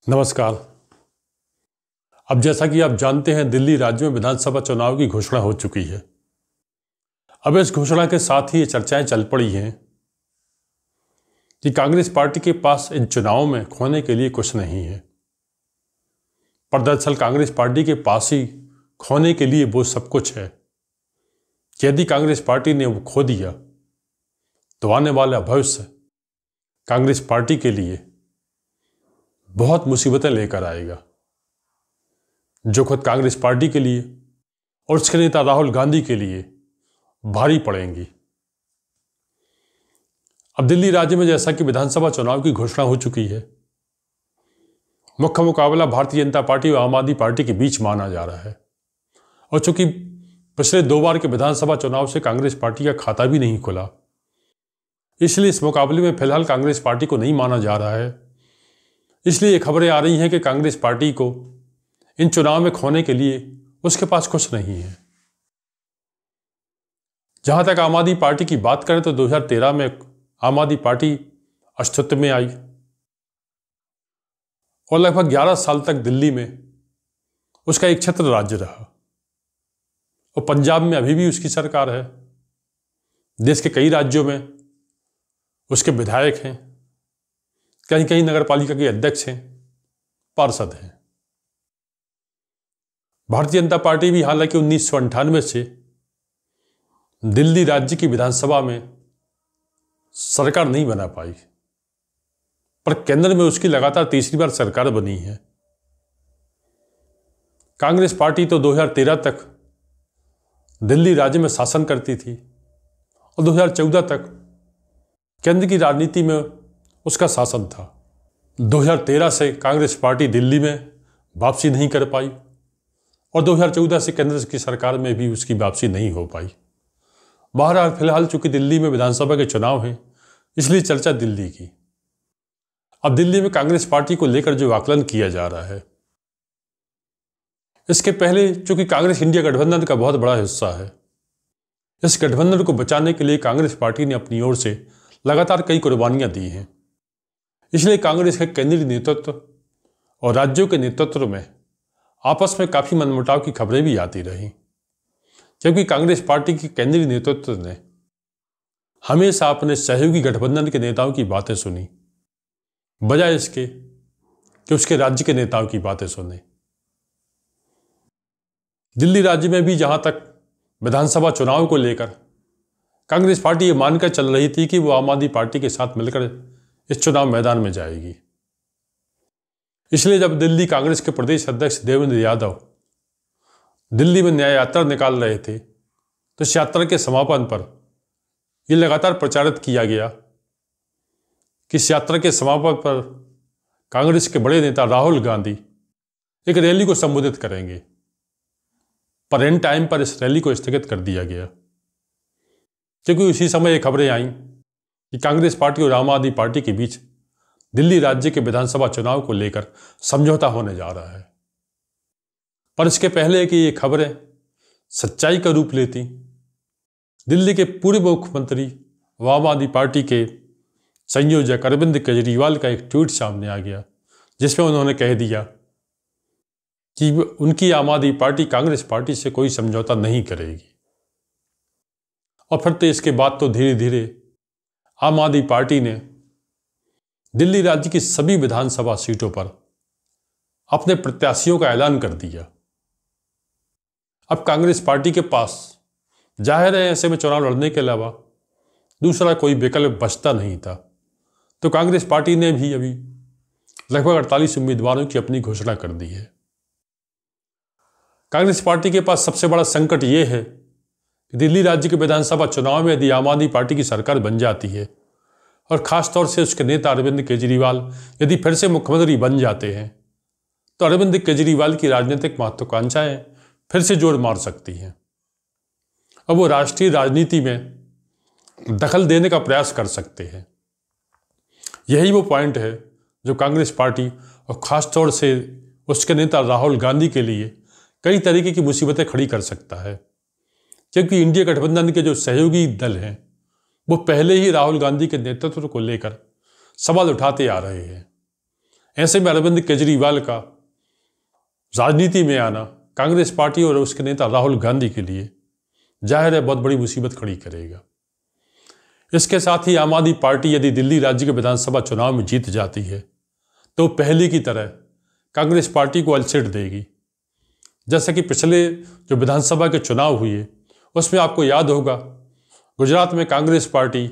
नमस्कार। अब जैसा कि आप जानते हैं, दिल्ली राज्य में विधानसभा चुनाव की घोषणा हो चुकी है। अब इस घोषणा के साथ ही ये चर्चाएं चल पड़ी हैं कि कांग्रेस पार्टी के पास इन चुनावों में खोने के लिए कुछ नहीं है। पर दरअसल कांग्रेस पार्टी के पास ही खोने के लिए वो सब कुछ है कि यदि कांग्रेस पार्टी ने वो खो दिया तो आने वाला भविष्य कांग्रेस पार्टी के लिए बहुत मुसीबतें लेकर आएगा, जो खुद कांग्रेस पार्टी के लिए और उसके नेता राहुल गांधी के लिए भारी पड़ेंगी। अब दिल्ली राज्य में जैसा कि विधानसभा चुनाव की घोषणा हो चुकी है, मुख्य मुकाबला भारतीय जनता पार्टी और आम आदमी पार्टी के बीच माना जा रहा है। और चूंकि पिछले 2 बार के विधानसभा चुनाव से कांग्रेस पार्टी का खाता भी नहीं खुला, इसलिए इस मुकाबले में फिलहाल कांग्रेस पार्टी को नहीं माना जा रहा है। इसलिए ये खबरें आ रही हैं कि कांग्रेस पार्टी को इन चुनाव में खोने के लिए उसके पास कुछ नहीं है। जहां तक आम आदमी पार्टी की बात करें तो 2013 में आम आदमी पार्टी अस्तित्व में आई और लगभग 11 साल तक दिल्ली में उसका एक छत्र राज्य रहा। और पंजाब में अभी भी उसकी सरकार है। देश के कई राज्यों में उसके विधायक हैं, कहीं कहीं नगर पालिका के अध्यक्ष हैं, पार्षद हैं। भारतीय जनता पार्टी भी हालांकि 1998 से दिल्ली राज्य की विधानसभा में सरकार नहीं बना पाई, पर केंद्र में उसकी लगातार तीसरी बार सरकार बनी है। कांग्रेस पार्टी तो 2013 तक दिल्ली राज्य में शासन करती थी और 2014 तक केंद्र की राजनीति में उसका शासन था। 2013 से कांग्रेस पार्टी दिल्ली में वापसी नहीं कर पाई और 2014 से केंद्र की सरकार में भी उसकी वापसी नहीं हो पाई। बहरहाल फिलहाल चूंकि दिल्ली में विधानसभा के चुनाव हैं, इसलिए चर्चा दिल्ली की। अब दिल्ली में कांग्रेस पार्टी को लेकर जो आकलन किया जा रहा है, इसके पहले चूंकि कांग्रेस इंडिया गठबंधन का बहुत बड़ा हिस्सा है, इस गठबंधन को बचाने के लिए कांग्रेस पार्टी ने अपनी ओर से लगातार कई कुर्बानियां दी हैं। इसलिए कांग्रेस के केंद्रीय नेतृत्व और राज्यों के नेतृत्व में आपस में काफी मनमुटाव की खबरें भी आती रही, क्योंकि कांग्रेस पार्टी के केंद्रीय नेतृत्व ने हमेशा अपने सहयोगी गठबंधन के नेताओं की बातें सुनी, बजाय इसके कि उसके राज्य के नेताओं की बातें सुने। दिल्ली राज्य में भी जहां तक विधानसभा चुनाव को लेकर कांग्रेस पार्टी ये मानकर चल रही थी कि वो आम आदमी पार्टी के साथ मिलकर इस चुनाव मैदान में जाएगी, इसलिए जब दिल्ली कांग्रेस के प्रदेश अध्यक्ष देवेंद्र यादव दिल्ली में न्याय यात्रा निकाल रहे थे, तो इस यात्रा के समापन पर यह लगातार प्रचारित किया गया कि इस यात्रा के समापन पर कांग्रेस के बड़े नेता राहुल गांधी एक रैली को संबोधित करेंगे। पर एंड टाइम पर इस रैली को स्थगित कर दिया गया, क्योंकि उसी समय ये खबरें आईं कि कांग्रेस पार्टी और आम आदमी पार्टी के बीच दिल्ली राज्य के विधानसभा चुनाव को लेकर समझौता होने जा रहा है। पर इसके पहले कि ये खबरें सच्चाई का रूप लेती, दिल्ली के पूर्व मुख्यमंत्री व आम आदमी पार्टी के संयोजक अरविंद केजरीवाल का एक ट्वीट सामने आ गया, जिसमें उन्होंने कह दिया कि उनकी आम आदमी पार्टी कांग्रेस पार्टी से कोई समझौता नहीं करेगी। और फिर तो इसके बाद तो धीरे धीरे आम आदमी पार्टी ने दिल्ली राज्य की सभी विधानसभा सीटों पर अपने प्रत्याशियों का ऐलान कर दिया। अब कांग्रेस पार्टी के पास जाहिर है ऐसे में चुनाव लड़ने के अलावा दूसरा कोई विकल्प बचता नहीं था, तो कांग्रेस पार्टी ने भी अभी लगभग 48 उम्मीदवारों की अपनी घोषणा कर दी है। कांग्रेस पार्टी के पास सबसे बड़ा संकट यह है कि दिल्ली राज्य के विधानसभा चुनाव में यदि आम आदमी पार्टी की सरकार बन जाती है और खासतौर से उसके नेता अरविंद केजरीवाल यदि फिर से मुख्यमंत्री बन जाते हैं, तो अरविंद केजरीवाल की राजनीतिक महत्वाकांक्षाएं फिर से जोर मार सकती हैं। अब वो राष्ट्रीय राजनीति में दखल देने का प्रयास कर सकते हैं। यही वो पॉइंट है जो कांग्रेस पार्टी और खासतौर से उसके नेता राहुल गांधी के लिए कई तरीके की मुसीबतें खड़ी कर सकता है, क्योंकि इंडिया गठबंधन के जो सहयोगी दल हैं वो पहले ही राहुल गांधी के नेतृत्व को लेकर सवाल उठाते आ रहे हैं। ऐसे में अरविंद केजरीवाल का राजनीति में आना कांग्रेस पार्टी और उसके नेता राहुल गांधी के लिए जाहिर है बहुत बड़ी मुसीबत खड़ी करेगा। इसके साथ ही आम आदमी पार्टी यदि दिल्ली राज्य के विधानसभा चुनाव में जीत जाती है तो पहले की तरह कांग्रेस पार्टी को अलसेट देगी। जैसे कि पिछले जो विधानसभा के चुनाव हुए उसमें आपको याद होगा गुजरात में कांग्रेस पार्टी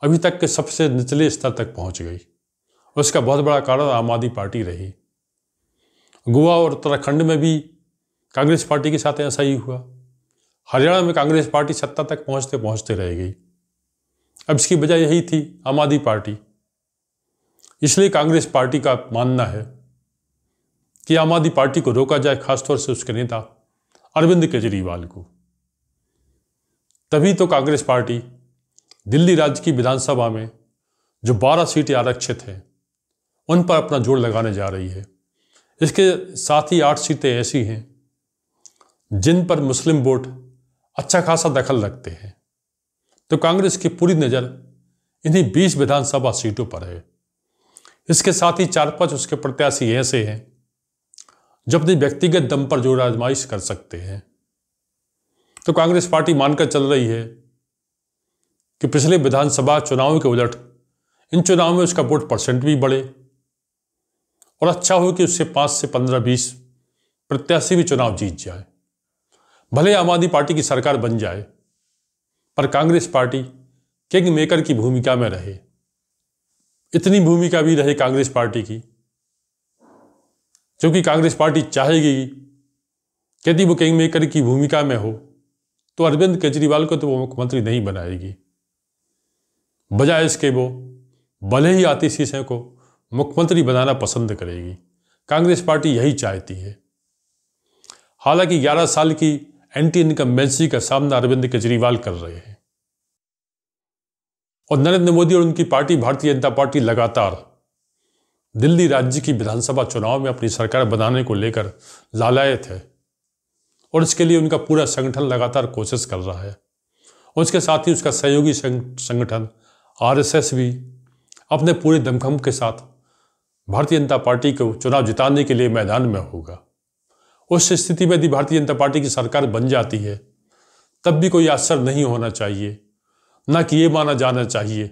अभी तक के सबसे निचले स्तर तक पहुंच गई। उसका बहुत बड़ा कारण आम आदमी पार्टी रही। गोवा और उत्तराखंड में भी कांग्रेस पार्टी के साथ ऐसा ही हुआ। हरियाणा में कांग्रेस पार्टी सत्ता तक पहुंचते पहुंचते रह गई। अब इसकी वजह यही थी आम आदमी पार्टी। इसलिए कांग्रेस पार्टी का मानना है कि आम आदमी पार्टी को रोका जाए, खासतौर से उसके नेता अरविंद केजरीवाल को। तभी तो कांग्रेस पार्टी दिल्ली राज्य की विधानसभा में जो 12 सीटें आरक्षित हैं उन पर अपना जोर लगाने जा रही है। इसके साथ ही 8 सीटें ऐसी हैं जिन पर मुस्लिम वोट अच्छा खासा दखल रखते हैं। तो कांग्रेस की पूरी नज़र इन्हीं 20 विधानसभा सीटों पर है। इसके साथ ही 4-5 उसके प्रत्याशी ऐसे हैं जो अपनी व्यक्तिगत दम पर जोर आजमाइश कर सकते हैं। तो कांग्रेस पार्टी मानकर चल रही है कि पिछले विधानसभा चुनाव के उलट इन चुनाव में उसका वोट परसेंट भी बढ़े और अच्छा हो कि उससे 5 से 15-20 प्रत्याशी भी चुनाव जीत जाए। भले आम आदमी पार्टी की सरकार बन जाए पर कांग्रेस पार्टी किंग मेकर की भूमिका में रहे। इतनी भूमिका भी रहे कांग्रेस पार्टी की क्योंकि कांग्रेस पार्टी चाहेगी कि यदि वो किंग मेकर की भूमिका में हो तो अरविंद केजरीवाल को तो वो मुख्यमंत्री नहीं बनाएगी। बजाय इसके वो भले ही आतिशी सिंह को मुख्यमंत्री बनाना पसंद करेगी। कांग्रेस पार्टी यही चाहती है। हालांकि 11 साल की एंटी इनकम्बेंसी का सामना अरविंद केजरीवाल कर रहे हैं और नरेंद्र मोदी और उनकी पार्टी भारतीय जनता पार्टी लगातार दिल्ली राज्य की विधानसभा चुनाव में अपनी सरकार बनाने को लेकर लालायत है और इसके लिए उनका पूरा संगठन लगातार कोशिश कर रहा है। उसके साथ ही उसका सहयोगी संगठन आरएसएस भी अपने पूरे दमखम के साथ भारतीय जनता पार्टी को चुनाव जिताने के लिए मैदान में होगा। उस स्थिति में यदि भारतीय जनता पार्टी की सरकार बन जाती है तब भी कोई आश्चर्य नहीं होना चाहिए, न कि ये माना जाना चाहिए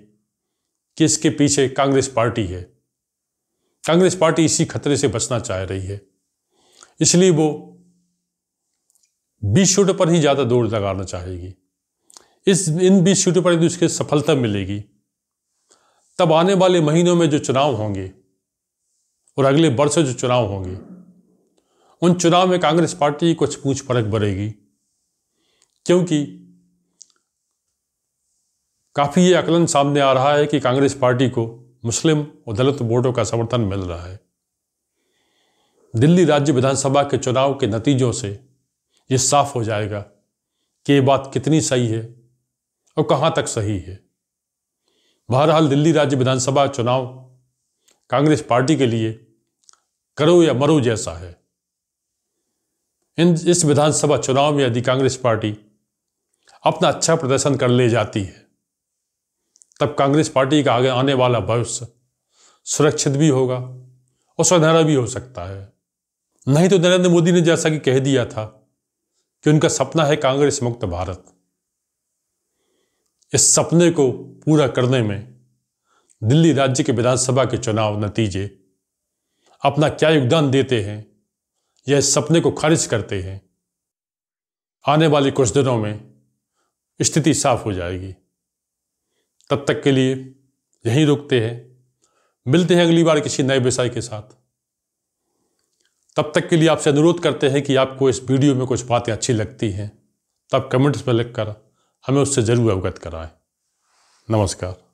कि इसके पीछे कांग्रेस पार्टी है। कांग्रेस पार्टी इसी खतरे से बचना चाह रही है, इसलिए वो 20 सीटों पर ही ज़्यादा जोर लगाना चाहेगी। इन 20 सीटों पर यदि उसकी सफलता मिलेगी तब आने वाले महीनों में जो चुनाव होंगे और अगले वर्षों जो चुनाव होंगे उन चुनाव में कांग्रेस पार्टी की कुछ पूछ परख बढ़ेगी, क्योंकि काफ़ी ये आकलन सामने आ रहा है कि कांग्रेस पार्टी को मुस्लिम और दलित वोटों का समर्थन मिल रहा है। दिल्ली राज्य विधानसभा के चुनाव के नतीजों से ये साफ हो जाएगा कि ये बात कितनी सही है और कहाँ तक सही है। बहरहाल दिल्ली राज्य विधानसभा चुनाव कांग्रेस पार्टी के लिए करो या मरो जैसा है। इस विधानसभा चुनाव में यदि कांग्रेस पार्टी अपना अच्छा प्रदर्शन कर ले जाती है तब कांग्रेस पार्टी का आगे आने वाला भविष्य सुरक्षित भी होगा और सुनहरा भी हो सकता है। नहीं तो नरेंद्र मोदी ने जैसा कि कह दिया था कि उनका सपना है कांग्रेस मुक्त भारत। इस सपने को पूरा करने में दिल्ली राज्य के विधानसभा के चुनाव नतीजे अपना क्या योगदान देते हैं या इस सपने को खारिज करते हैं, आने वाले कुछ दिनों में स्थिति साफ हो जाएगी। तब तक के लिए यहीं रुकते हैं, मिलते हैं अगली बार किसी नए विषय के साथ। तब तक के लिए आपसे अनुरोध करते हैं कि आपको इस वीडियो में कुछ बातें अच्छी लगती हैं तब कमेंट्स में लिखकर हमें उससे जरूर अवगत कराएं। नमस्कार।